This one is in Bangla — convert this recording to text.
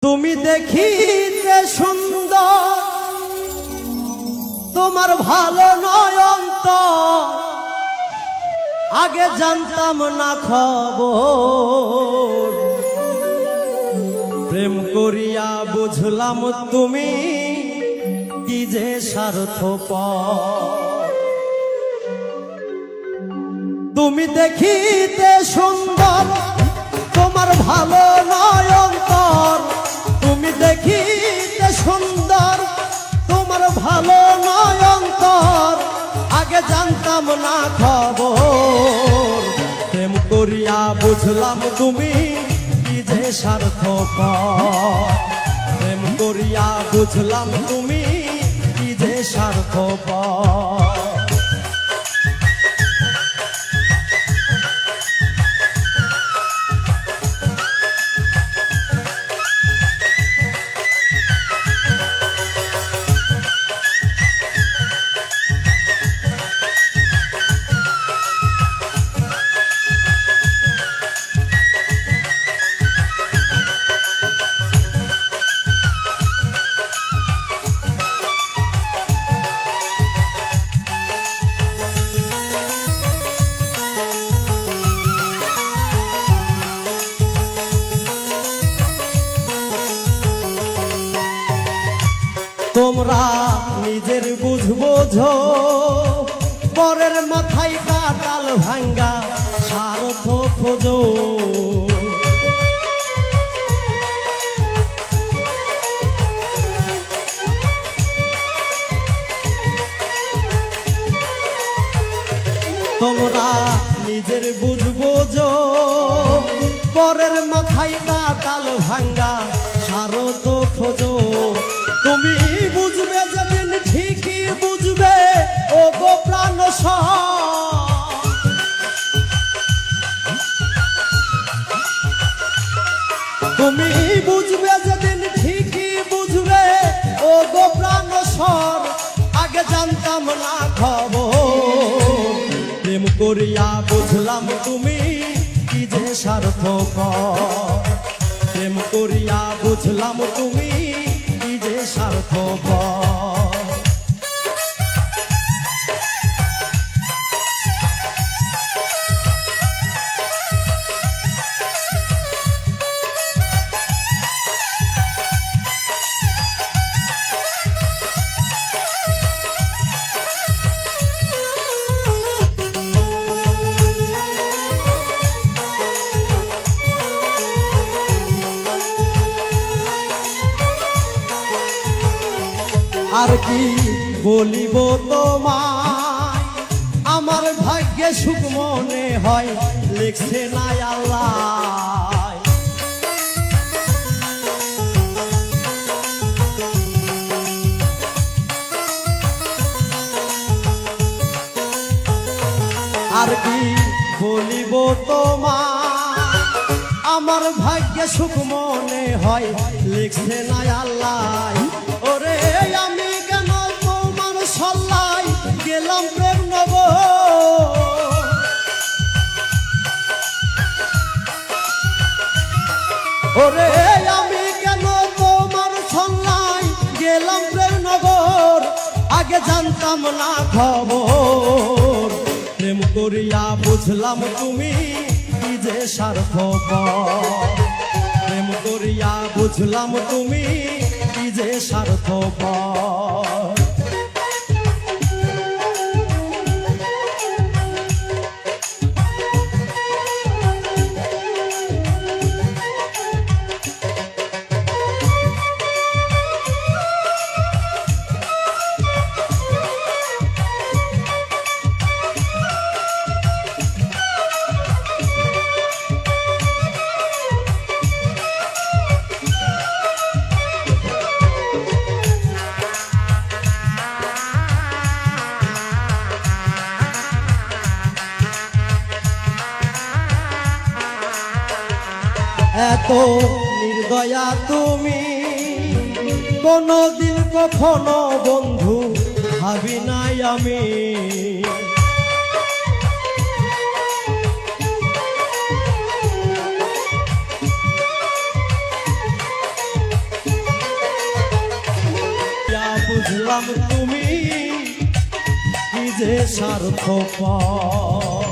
তুমি দেখিতে সুন্দর, তোমার ভালো নয় অন্তর, আগে জানতাম না খবর। প্রেম করিয়া বুঝলাম তুমি কি যে স্বার্থপর। তুমি দেখিতে সুন্দর, তোমার ভালো নয় অন্তর। তুমি দেখিতে সুন্দর, তোমার ভালো নয় অন্তর, আগে জানতাম না খবর। প্রেম করিয়া বুঝলাম তুমি কি যে স্বার্থপর। প্রেম করিয়া বুঝলাম তুমি কি যে স্বার্থপর। তোমরা নিজের বুঝ বোঝো, পরের মাথায় কাটাল ভাঙ্গা স্বার্থ খোঁজো। তোমরা নিজের বুঝ বোঝো, পরের মাথায় কাটাল ভাঙ্গা স্বার্থ খোঁজো। তুমি বুঝবে যেদিন ঠিকই বুঝবে ও গো প্রাণ। তুমি বুঝবে যেদিন ঠিকই বুঝবে ও গো প্রাণ স্বর, আগে জানতাম না খবর। প্রেম করিয়া বুঝলাম তুমি কি যে স্বার্থপর। প্রেম করিয়া বুঝলাম তুমি কি যে স্বার্থপর। আর কি বলিব তোমায়, আমার ভাগ্যে সুখ মনে হয় লিখছে না আল্লাহ। আর কি বলিব তোমায়, আমার ভাগ্যে সুখ মনে হয় লিখছে না আল্লাহ। ওরে আমি কেন তোমার সল্লাই গেলাম প্রেম নব। ওরে আমি কেন তোমার সল্লাই গেলাম প্রেম নগর, আগে জানতাম না খবর। প্রেম করিয়া বুঝলাম তুমি কি যে স্বার্থপর। প্রেম করিয়া বুঝলাম তুমি কি যে স্বার্থপর। এত নির্দয়া তুমি কোনদিন কখনো বন্ধু ভাবি নাই আমি। বুঝলাম তুমি কি যে স্বার্থপর